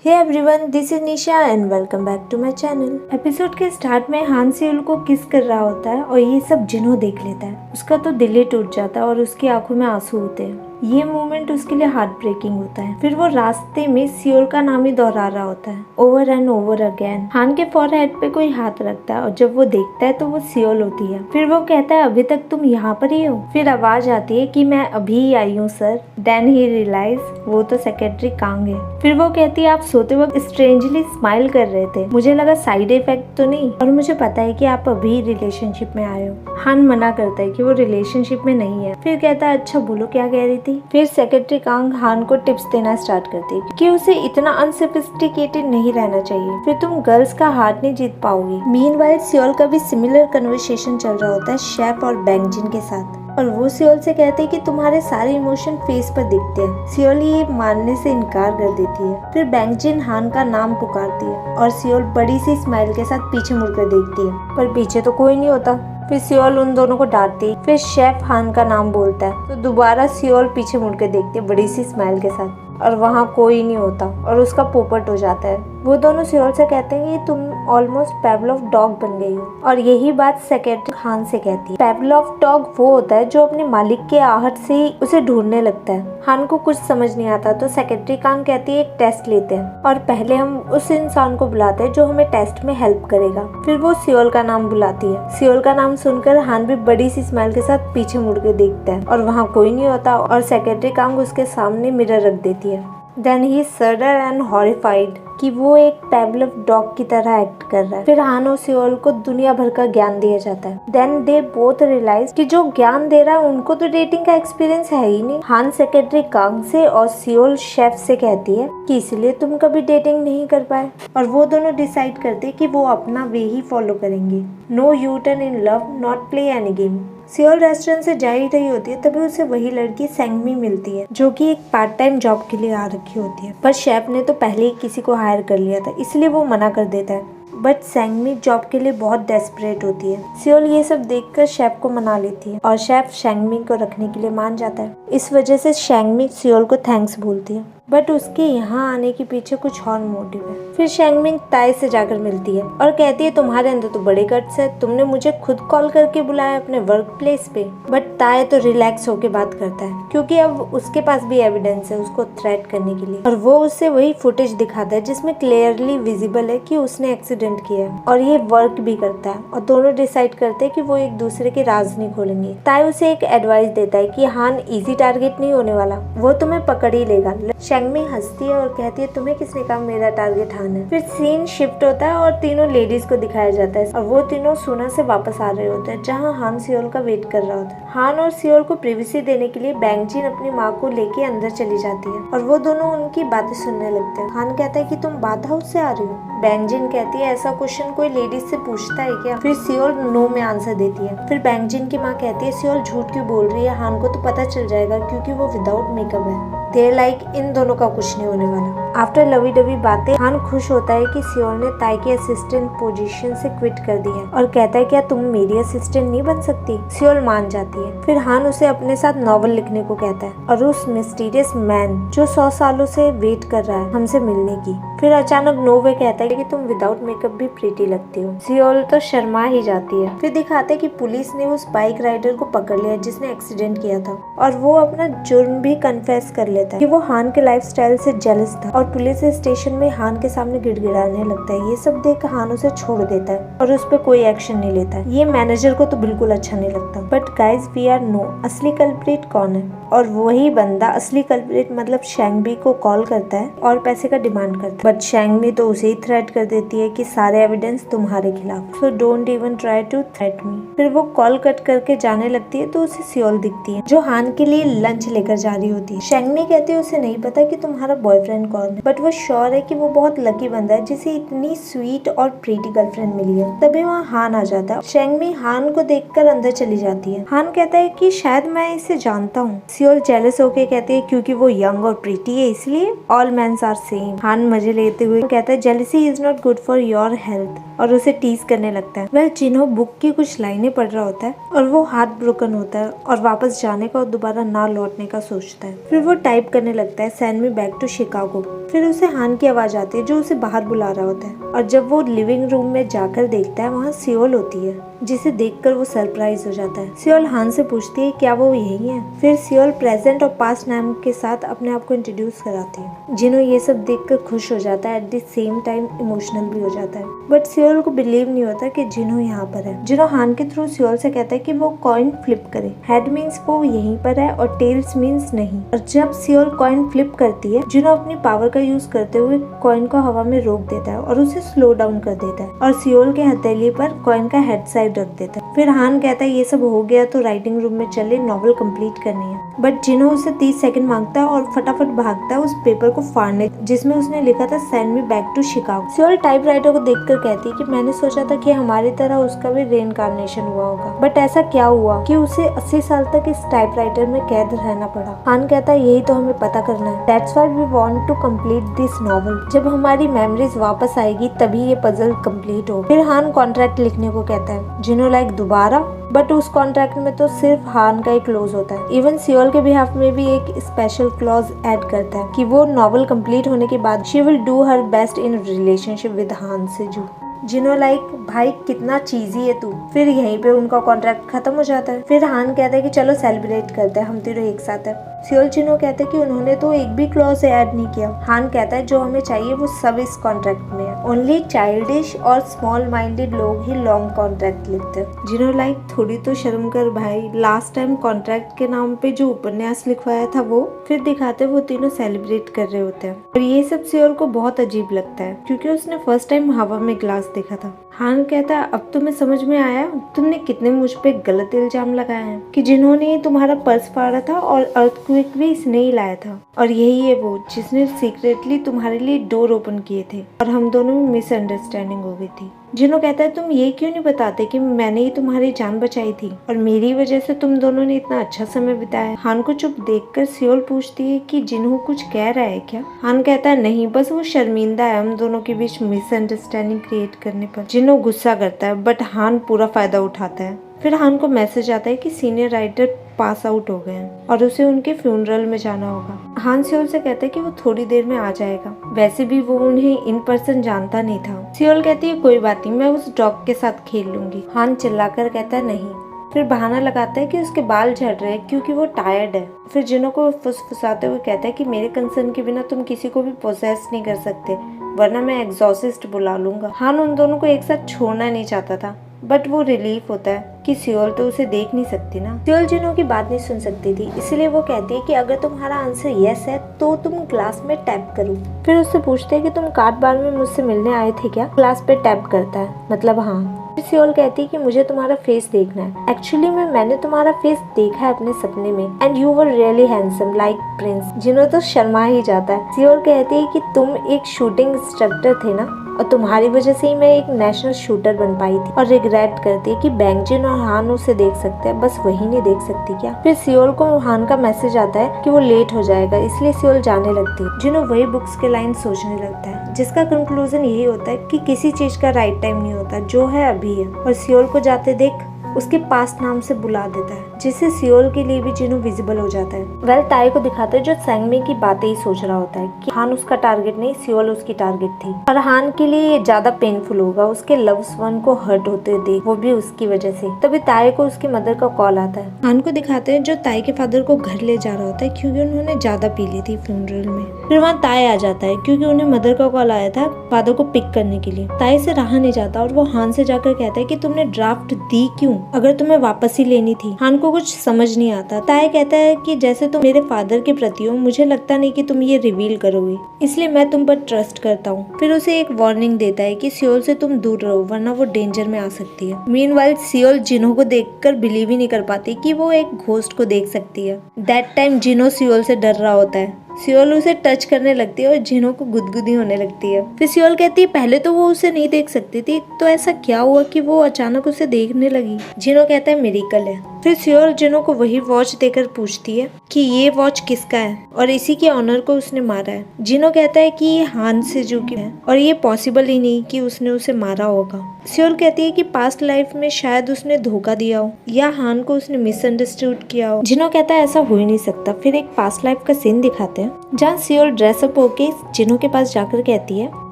Hey everyone, this is Nisha and welcome back to my channel. Episode के start में Han Seoul को किस कर रहा होता है और ये सब जिन्हो देख लेता है। उसका तो दिल ही टूट जाता है और उसकी आंखों में आंसू होते हैं। ये मोमेंट उसके लिए हार्ट ब्रेकिंग होता है। फिर वो रास्ते में सियोल का नाम ही दोहरा रहा होता है ओवर एंड ओवर अगेन। हान के फॉरहेड पे कोई हाथ रखता है और जब वो देखता है तो वो सियोल होती है। फिर वो कहता है, अभी तक तुम यहाँ पर ही हो। फिर आवाज आती है कि मैं अभी ही आई हूँ सर। देन ही रियलाइज वो तो सेक्रेटरी कांग है। फिर वो कहती है, आप सोते वक्त स्ट्रेंजली स्माइल कर रहे थे, मुझे लगा साइड इफेक्ट तो नहीं, और मुझे पता है कि आप अभी रिलेशनशिप में आए हो। हान मना करता है कि वो रिलेशनशिप में नहीं है। फिर कहता है, अच्छा बोलो क्या कह रही थी। फिर सेक्रेटरी कांग हान को टिप्स देना स्टार्ट करती है कि उसे इतना अनसोफिस्टिकेटेड नहीं रहना चाहिए, फिर तुम गर्ल्स का हार्ट नहीं जीत पाओगी। मीनवाइल सियोल का भी सिमिलर कन्वर्सेशन चल रहा होता है शेफ और बैंगजिन के साथ, और वो सियोल से कहते हैं कि तुम्हारे सारे इमोशन फेस पर दिखते हैं। सियोल ये मानने से इनकार कर देती है। फिर बैंगजिन हान का नाम पुकारती है और सियोल बड़ी सी स्माइल के साथ पीछे मुड़कर देखती है, पर पीछे तो कोई नहीं होता। फिर सियोल उन दोनों को डांटती है। फिर शेफ हान का नाम बोलता है तो दोबारा सियोल पीछे मुड़कर देखती है बड़ी सी स्माइल के साथ, और वहाँ कोई नहीं होता और उसका पोपट हो जाता है। वो दोनों सियोल से कहते हैं कि तुम ऑलमोस्ट पेवलोव डॉग बन गई हो, और यही बात सेक्रेटरी हान से कहती है। पेवलोव डॉग वो होता है जो अपने मालिक के आहट से ही उसे ढूंढने लगता है। हान को कुछ समझ नहीं आता तो सेक्रेटरी कांग कहती है, एक टेस्ट लेते हैं और पहले हम उस इंसान को बुलाते हैं जो हमें टेस्ट में हेल्प करेगा। फिर वो सियोल का नाम बुलाती है। सियोल का नाम सुनकर हान भी बड़ी सी स्माइल के साथ पीछे मुड़ के देखता है और वहाँ कोई नहीं होता, और सेक्रेटरी कांग उसके सामने मिरर रख देती है। देन ही सडर एंड हॉरिफाइड कि वो एक पेवलोव डॉग की तरह एक्ट कर रहा है। फिर हान और सियोल को दुनिया भर का ज्ञान दिया जाता है। देन दे बोथ रियलाइज कि जो ज्ञान दे रहा है उनको तो डेटिंग का एक्सपीरियंस है ही नहीं। हान सेक्रेटरी कांग से और सियोल शेफ से कहती है कि इसलिए तुम कभी डेटिंग नहीं कर पाए, और वो दोनों डिसाइड करते कि वो अपना वे ही फॉलो करेंगे। No U turn in love, not play any game. Seol restaurant से जा ही रही होती है तभी उसे वही लड़की सेंगमी मिलती है जो कि एक पार्ट टाइम जॉब के लिए आ रखी होती है, पर शेफ ने तो पहले ही किसी को हायर कर लिया था इसलिए वो मना कर देता है। बट सेंगमी जॉब के लिए बहुत डेस्परेट होती है। सियोल ये सब देखकर शेफ को मना लेती है और शेफ शेंगमी को रखने के लिए मान जाता है। इस वजह से शेंगमी सियोल को थैंक्स बोलती है, बट उसके यहाँ आने के पीछे कुछ और मोटिव है। फिर शेंगमिंग ताई से जाकर मिलती है और कहती है, तुम्हारे अंदर तो बड़े गट्स है, तुमने मुझे खुद कॉल करके बुलाया अपने वर्क प्लेस पे। बट ताई तो रिलैक्स होके बात करता है क्योंकि अब उसके पास भी एविडेंस है उसको थ्रेट करने के लिए, और वो उससे वही फुटेज दिखाता है जिसमें क्लियरली विजिबल है कि उसने एक्सीडेंट किया है, और ये वर्क भी करता है। और दोनों डिसाइड करते हैं कि वो एक दूसरे के राज नहीं खोलेंगे। ताई उसे एक एडवाइस देता है कि हान इजी टारगेट नहीं होने वाला, वो तुम्हें पकड़ ही लेगा। शेंगमी हंसती है और कहती है, तुम्हें किसने कहा मेरा टारगेट हान है। फिर सीन शिफ्ट होता है और तीनों लेडीज को दिखाया जाता है और वो तीनों सुना से वापस आ रहे होते हैं जहाँ हान सियोल का वेट कर रहा होता है। हान और सियोल को प्रिवेसी देने के लिए बैंगजिन अपनी माँ को लेके अंदर चली जाती है और वो दोनों उनकी बातें सुनने लगते हैं। हान कहता है कि तुम बाथ हाउस से आ रही हो। बैंगजिन कहती है, ऐसा क्वेश्चन कोई लेडीज से पूछता है क्या। फिर सियोल नो में आंसर देती है। फिर बैंगजिन की माँ कहती है, सियोल झूठ क्यों बोल रही है, हान को तो पता चल जाएगा क्योंकि वो विदाउट मेकअप है। देयर लाइक इन दोनों का कुछ नहीं होने वाला। आफ्टर लवी डवी बातें हान खुश होता है कि सियोल ने ताई के असिस्टेंट पोजीशन से क्विट कर दी है और कहता है, क्या तुम मेरी असिस्टेंट नहीं बन सकती। सियोल मान जाती है। फिर हान उसे अपने साथ नॉवल लिखने को कहता है और उस मिस्टीरियस मैन जो 100 सालों से वेट कर रहा है हमसे मिलने की। फिर अचानक नोवे कहता है कि तुम विदाउट मेकअप भी प्रीटी लगती हो। सियोल तो शर्मा ही जाती है। फिर दिखाते है कि पुलिस ने उस बाइक राइडर को पकड़ लिया जिसने एक्सीडेंट किया था, और वो अपना जुर्म भी कन्फेस कर लेता है कि वो हान के लाइफस्टाइल से जेलस था, और पुलिस स्टेशन में हान के सामने गिड़गिड़ाने लगता है। ये सब देख हान उसे छोड़ देता है और उस पर कोई एक्शन नहीं लेता है। ये मैनेजर को तो बिल्कुल अच्छा नहीं लगता। But guys we are no असली कल्प्रिट कौन है, और वही बंदा असली कल्प्रिट मतलब शेंगमी को कॉल करता है और पैसे का डिमांड करता है। बट शेंगमी तो उसे ही थ्रेट कर देती है कि सारे एविडेंस तुम्हारे खिलाफ, so don't even try to threat me. फिर वो कॉल कट करके जाने लगती है तो उसे सियोल दिखती है जो हान के लिए लंच लेकर जा रही होती है। शेंगमी कहती है उसे नहीं पता कि तुम्हारा बॉयफ्रेंड कौन है, बट वो श्योर है कि वो बहुत लकी बंदा है जिसे इतनी स्वीट और प्रीटी गर्लफ्रेंड मिली है। तभी वहाँ हान आ जाता है। शेंगमी हान को देखकर अंदर चली जाती है। हान कहता है कि शायद मैं इसे जानता हूँ। सियोल जेलस होके कहती है क्योंकि वो यंग और प्रीटी है इसलिए। All mens are same. Han मजे लेते हुए कहता है, jealousy is not good for your health, और उसे टीज करने लगता है। वह जिन्हो बुक की कुछ लाइनें पढ़ रहा होता है और वो हार्ट ब्रोकन होता है और वापस जाने का और दोबारा ना लौटने का सोचता है। फिर वो टाइप करने लगता है, send me back to Chicago. फिर उसे हान की आवाज आती है जो उसे बाहर बुला रहा होता है, और जब वो लिविंग रूम में जाकर देखता है वहाँ सियोल होती है, जिसे देखकर वो सरप्राइज हो जाता है। सियोल हान से पूछती है क्या वो यही है। फिर सियोल प्रेजेंट और पास्ट नाम के साथ अपने आप को इंट्रोड्यूस कराती है। जिनो ये सब देखकर खुश हो जाता है, at the same time emotional भी हो जाता है। बट सियोल को बिलीव नहीं होता कि जिनो यहाँ पर है। जिनो हान के थ्रू सियोल से कहता है कि वो कॉइन फ्लिप करे। हेड मीन्स वो यहीं पर है और टेल्स मीन्स नहीं। और जब सियोल कॉइन फ्लिप करती है, जिनो अपनी पावर का यूज करते हुए कॉइन को हवा में रोक देता है और उसे स्लो डाउन कर देता है, और सियोल के हथेली पर कॉइन का हेड साइड रख देता है। फिर हान कहता है ये सब हो गया तो राइटिंग रूम में चले, नॉवल कंप्लीट करनी है। बट जिनो उसे 30 सेकंड मांगता है और फटाफट भागता है उस पेपर को फाड़ने जिसमें उसने लिखा था send me back to Chicago. Seol typewriter को देखकर कहती है कि मैंने सोचा था कि हमारी तरह उसका भी रेइनकार्नेशन हुआ होगा, बट ऐसा क्या हुआ कि उसे 80 साल तक इस टाइपराइटर में कैद रहना पड़ा। हान कहता है यही तो हमें पता करना है, that's why we want to complete this novel. जब हमारी मेमोरीज वापस आएगी तभी ये पजल कंप्लीट हो। फिर हान कॉन्ट्रैक्ट लिखने को कहता है। जिनो लाइक दोबारा, बट उस कॉन्ट्रैक्ट में तो सिर्फ हान का ही क्लोज होता है। इवन सियोल के बिहाफ में भी एक स्पेशल क्लॉज ऐड करता है कि वो नॉवल कंप्लीट होने के बाद she will do her best in relationship with हान सेजू। जिनो लाइक भाई कितना चीजी है तू। फिर यहीं पे उनका कॉन्ट्रैक्ट खत्म हो जाता है। फिर हान कहता है कि चलो सेलिब्रेट करते हैं, हम तीनों एक साथ है। सियोल जिनो कहते हैं कि उन्होंने तो एक भी क्लॉज ऐड नहीं किया। हान कहता है जो हमें चाहिए वो सब इस कॉन्ट्रैक्ट में है, ओनली चाइल्डिश और स्मॉल माइंडेड लोग ही लॉन्ग कॉन्ट्रैक्ट लिखते हैं। जिनो लाइक थोड़ी तो शर्म कर भाई, लास्ट टाइम कॉन्ट्रैक्ट के नाम पे जो उपन्यास लिखवाया था वो। फिर दिखाते वो तीनों सेलिब्रेट कर रहे होते हैं, और ये सब सियोल को बहुत अजीब लगता है क्योंकि उसने फर्स्ट टाइम हवा में ग्लास देखा था। हान कहता है अब तुम्हें समझ में आया तुमने कितने मुझ पे गलत इल्जाम लगाए हैं कि जिन्होंने तुम्हारा पर्स फाड़ा था और अर्थक्वेक भी इसने ही लाया था, और यही है वो जिसने सीक्रेटली तुम्हारे लिए डोर ओपन किए थे और हम दोनों में मिसअंडरस्टैंडिंग हो गई थी। जिनो कहता है तुम ये क्यों नहीं बताते कि मैंने ही तुम्हारी जान बचाई थी और मेरी वजह से तुम दोनों ने इतना अच्छा समय बिताया। हान को चुप देखकर सियोल पूछती है कि जिनो कुछ कह रहा है क्या। हान कहता है नहीं, बस वो शर्मिंदा है हम दोनों के बीच मिसअंडरस्टैंडिंग क्रिएट करने पर। जिनो गुस्सा करता है बट हान पूरा फायदा उठाता है। फिर हान को मैसेज आता है कि सीनियर राइटर पास आउट हो गए हैं और उसे उनके फ्यूनरल में जाना होगा। हान सियोल से कहता है कि वो थोड़ी देर में आ जाएगा। वैसे भी वो उन्हें इन पर्सन जानता नहीं था। सियोल कहती है कोई बात नहीं, मैं उस डॉग के साथ खेल लूंगी। हान चिल्लाकर कहता है नहीं। फिर बहाना लगाता है कि उसके बाल झड़ रहे हैं क्योंकि वो टायर्ड है। फिर जिनो को फुसफुसाते हुए कहता है कि मेरे कंसर्न के बिना तुम किसी को भी पोसेस नहीं कर सकते, वरना मैं एग्जॉसिस्ट बुला लूंगा। हान उन दोनों को एक साथ छोड़ना नहीं चाहता था, बट वो रिलीफ होता है कि सियोल तो उसे देख नहीं सकती ना। सियोल जिनो की बात नहीं सुन सकती थी, इसलिए वो कहती है कि अगर तुम्हारा आंसर यस है तो तुम क्लास में टैप करो। फिर उससे पूछते हैं कि तुम कार्ड बार में मुझसे मिलने आए थे क्या। क्लास पे टैप करता है, मतलब हाँ। फिर सियोल कहती है कि मुझे तुम्हारा फेस देखना है। एक्चुअली मैंने तुम्हारा फेस देखा है अपने सपने में, and you were really handsome like Prince. जिनो तो शर्मा ही जाता है। सियोल कहती है कि तुम एक शूटिंग इंस्ट्रक्टर थे ना, और तुम्हारी वजह से ही मैं एक नेशनल शूटर बन पाई थी। और रिग्रेट करती है कि बैंगजिन और हान उसे देख सकते हैं, बस वही नहीं देख सकती क्या। फिर सियोल को हान का मैसेज आता है कि वो लेट हो जाएगा, इसलिए सियोल जाने लगती है। जिनो वही बुक्स के लाइन सोचने लगता है, जिसका कंक्लूजन यही होता है कि किसी चीज का राइट टाइम नहीं होता, जो है अभी है। और सियोल को जाते देख उसके पास्ट नाम से बुला देता है, जिससे सियोल के लिए भी जिनो विजिबल हो जाता है। वेल ताई को दिखाता है जो सैंगमी की बातें ही सोच रहा होता है कि हान उसका टारगेट नहीं, सियोल उसकी टारगेट थी, और हान के लिए ये ज्यादा पेनफुल होगा उसके लव्स वन को हर्ट होते देख, वो भी उसकी वजह से। तभी ताई को उसकी मदर का कॉल आता है। हान को दिखाते हैं जो ताई के फादर को घर ले जा रहा होता है क्योंकि उन्होंने ज्यादा पी ली थी फ्यूनरल में। फिर वहाँ ताई आ जाता है क्योंकि उन्हें मदर का कॉल आया था फादर को पिक करने के लिए। ताई से रहा नहीं जाता और वो हान से जाकर कहता है कि तुमने ड्राफ्ट दी क्यों, अगर तुम्हें वापस ही लेनी थी। हान को कुछ समझ नहीं आता। ताई कहता है कि जैसे तुम मेरे फादर के प्रति हो, मुझे लगता नहीं कि तुम ये रिवील करोगे, इसलिए मैं तुम पर ट्रस्ट करता हूँ। फिर उसे एक वार्निंग देता है कि सियोल से तुम दूर रहो वरना वो डेंजर में आ सकती है। मीनवाइल सियोल जिनो को देखकर बिलीव ही नहीं कर पाती कि वो एक घोस्ट को देख सकती है। दैट टाइम जिनो सियोल से डर रहा होता है। सियोल उसे टच करने लगती है और जिनो को गुदगुदी होने लगती है। फिर सियोल कहती है पहले तो वो उसे नहीं देख सकती थी, तो ऐसा क्या हुआ कि वो अचानक उसे देखने लगी। जिनो कहता है मिरेकल है। फिर सियोल जिनो को वही वॉच देकर पूछती है कि ये वॉच किसका है और इसी के ऑनर को उसने मारा है। जिनो कहता है कि ये हान सेजू की है और ये पॉसिबल ही नहीं कि उसने उसे मारा होगा। सियोल कहती है कि पास्ट लाइफ में शायद उसने धोखा दिया हो या हान को उसने मिसअंडरस्टूड किया हो। जिनो कहता है ऐसा हो ही नहीं सकता। फिर एक पास्ट लाइफ का सीन दिखाते हैं है, जहाँ सियोल ड्रेसअप होके जिनो के पास जाकर कहती है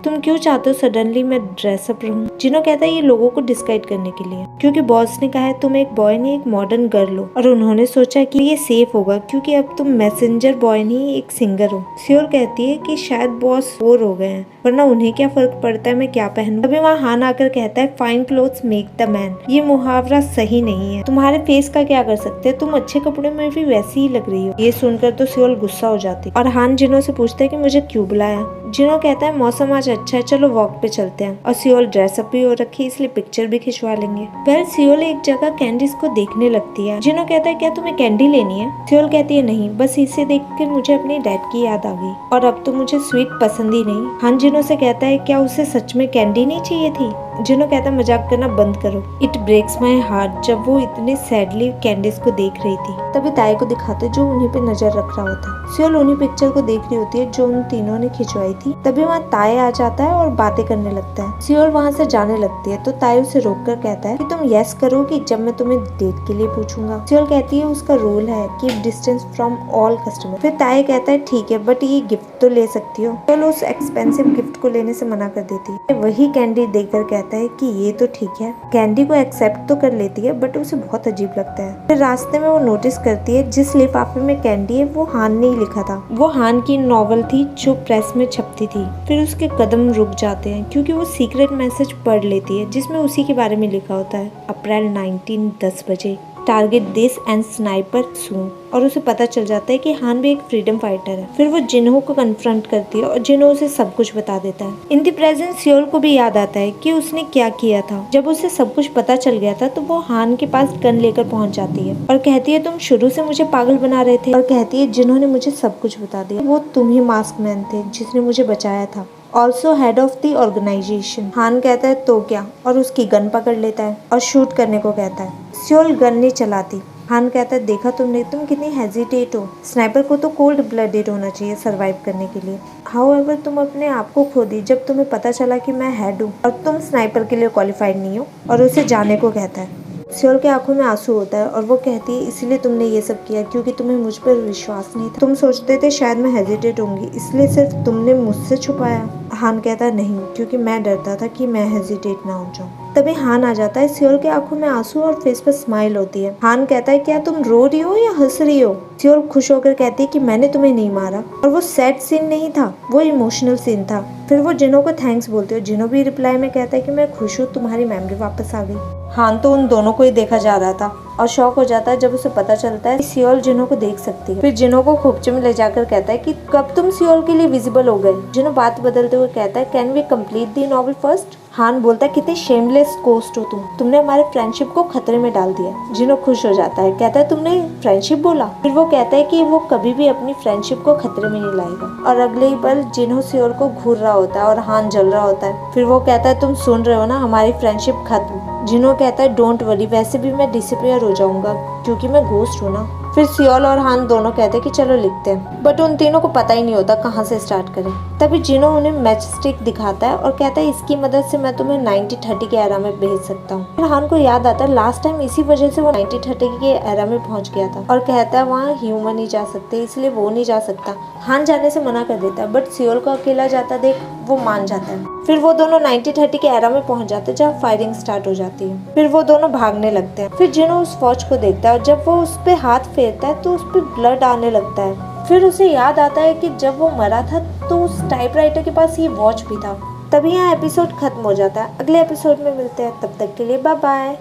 तुम क्यों चाहते हो सडनली मैं ड्रेसअप रहूं। जिनो कहता है ये लोगों को डिस्क्राइब करने के लिए, क्योंकि बॉस ने कहा है तुम एक बॉय नहीं एक मॉडर्न गर्ल हो, और उन्होंने सोचा कि ये सेफ होगा क्योंकि अब तुम मैसेंजर बॉय नहीं एक सिंगर हो। सियोल कहती है कि शायद बॉस बोर हो गए हैं, वरना उन्हें क्या फर्क पड़ता है मैं क्या पहनूं। तभी वहाँ हान आकर कहता है fine clothes make the man, ये मुहावरा सही नहीं है, तुम्हारे फेस का क्या कर सकते हैं, तुम अच्छे कपड़े में भी वैसी ही लग रही हो। ये सुनकर तो सियोल गुस्सा हो जाती और हान जिनो से पूछता है कि मुझे क्यों बुलाया। जिनो कहता है मौसम आज अच्छा है, चलो वॉक पे चलते हैं, और सियोल ड्रेसअप भी हो रखी इसलिए पिक्चर भी खिंचवा लेंगे। वेल सियोल एक जगह कैंडीज को देखने लगती है। जिनो कहता है क्या तुम्हें कैंडी लेनी है। सियोल कहती है नहीं, बस इसे देख कर मुझे अपने डैड की याद आ गई और अब तो मुझे स्वीट पसंद ही नहीं। हान जिनो से कहता है क्या उसे सच में कैंडी नहीं चाहिए थी। जिनो कहता है मजाक करना बंद करो, इट ब्रेक्स माई हार्ट। जब वो इतने सैडली कैंडीज को देख रही थी तभी ताए को दिखाते जो उन्हीं पे नजर रख रहा होता है। सियोल उन्हीं पिक्चर को देख रही होती है जो उन तीनों ने खिंचवाई थी। तभी वहाँ ताए आ जाता है और बातें करने लगता है। सियोल वहाँ से जाने लगती है तो ताए उसे रोककर कहता है कि तुम यस करोगी जब मैं तुम्हें डेट के लिए पूछूंगा। सियोल कहती है उसका रूल है keep distance from all customer. फिर ताए कहता है ठीक है बट ये गिफ्ट तो ले सकती हो। सियोल उस एक्सपेंसिव गिफ्ट को लेने से मना कर देती है। वही कैंडी देकर कहता है कि ये तो ठीक है। कैंडी को एक्सेप्ट तो कर लेती है बट उसे बहुत अजीब लगता है। फिर रास्ते में वो नोटिस करती है जिस लिफाफे में कैंडी है वो हान ने ही लिखा था। वो हान की नॉवल थी जो प्रेस में छपती थी। फिर उसके कदम रुक जाते हैं क्योंकि वो सीक्रेट मैसेज पढ़ लेती है जिसमें उसी के बारे में लिखा होता है अप्रैल 19 10 बजे टारगेट दिस एंड स्नाइपर सून। और उसे पता चल जाता है कि हान भी एक फ्रीडम फाइटर है। फिर वो जिन्हो को कन्फ्रंट करती है और जिन्हो उसे सब कुछ बता देता है। इन द प्रेजेंट सियोल को भी याद आता है कि उसने क्या किया था। जब उसे सब कुछ पता चल गया था तो वो हान के पास गन लेकर पहुंच जाती है और कहती है तुम शुरू से मुझे पागल बना रहे थे, और कहती है जिन्होंने मुझे सब कुछ बता दिया वो तुम ही मास्क मैन थे जिसने मुझे बचाया था, also head of the organisation. Han कहता है तो क्या, और उसकी गन पकड़ लेता है और शूट करने को कहता है। सियोल गन नहीं चलाती। हान कहता है देखा तुमने, तुम कितनी हेजिटेट हो। स्नाइपर को तो कोल्ड ब्लडेड होना चाहिए सरवाइव करने के लिए। हाउएवर तुम अपने आप को खो दी जब तुम्हें पता चला कि मैं हेड हूँ और तुम स्नाइपर के लिए क्वालिफाइड नहीं हो, और उसे जाने को कहता है। सियोल के आंखों में आंसू होता है और वो कहती है इसीलिए तुमने ये सब किया क्योंकि तुम्हें मुझ पर विश्वास नहीं था। तुम सोचते थे शायद मैं हेजिटेट होंगी इसलिए सिर्फ तुमने मुझसे छुपाया। हान कहता है नहीं, क्योंकि मैं डरता था कि मैं हेजिटेट ना हो जाऊं। तभी हान आ जाता है। सियोल के आंखों में आंसू और फेस पर स्माइल होती है। हान कहता है क्या तुम रो रही हो या हंस रही हो। सियोल खुश होकर कहती है कि मैंने तुम्हें नहीं मारा, और वो सैड सीन नहीं था, वो इमोशनल सीन था। फिर वो जिनो को थैंक्स बोलती है। जिनो भी रिप्लाई में कहता है कि मैं खुश हूँ तुम्हारी मेमोरी वापस आ गई। हान तो उन दोनों को ही देखा जा रहा था और शॉक हो जाता है जब उसे पता चलता है कि सियोल जिनो को देख सकती है। फिर जिनो को खोपचे में ले जाकर कहता है कि कब तुम सियोल के लिए विजिबल हो गए। जिनो बात बदलते हुए कहता है can we complete the novel first. Han बोलता है कितने शेमलेस कोस्ट हो तुमने हमारे फ्रेंडशिप को खतरे में डाल दिया। जिनो खुश हो जाता है, कहता है तुमने फ्रेंडशिप बोला। फिर वो कहता है कि वो कभी भी अपनी फ्रेंडशिप को खतरे में नहीं लाएगा, और अगले ही पल जिनो सियोल को घूर रहा होता है और हान जल रहा होता है। फिर वो कहता है तुम सुन रहे हो ना, हमारी फ्रेंडशिप खत्म। जिनो कहता है डोंट वरी, वैसे भी मैं डिसअपीयर हो जाऊंगा क्योंकि मैं घोस्ट हूँ ना। फिर सियोल और हान दोनों कहते हैं कि चलो लिखते हैं, बट उन तीनों को पता ही नहीं होता कहाँ से स्टार्ट करें। तभी जिनो उन्हें मैच स्टिक दिखाता है और कहता है इसकी मदद से मैं तुम्हें 90-30 के एरा में भेज सकता हूँ। फिर हान को याद आता है लास्ट टाइम इसी वजह से वो 90-30 के एरा में पहुंच गया था, और कहता है वहाँ ह्यूमन नहीं जा सकते इसलिए वो नहीं जा सकता। हान जाने से मना कर देता है, बट सियोल को अकेला जाता देख वो मान जाता है। फिर वो दोनों 90-30 के एरा में पहुंच जाते हैं जहाँ फायरिंग स्टार्ट हो जाती है। फिर वो दोनों भागने लगते हैं। फिर जिनो उस वॉच को देखता है और जब वो उस पे हाथ फेरता है तो उस पे ब्लड आने लगता है। फिर उसे याद आता है कि जब वो मरा था तो उस टाइपराइटर के पास ये वॉच भी था। तभी यहाँ एपिसोड खत्म हो जाता है। अगले एपिसोड में मिलते हैं, तब तक के लिए बाय बाय।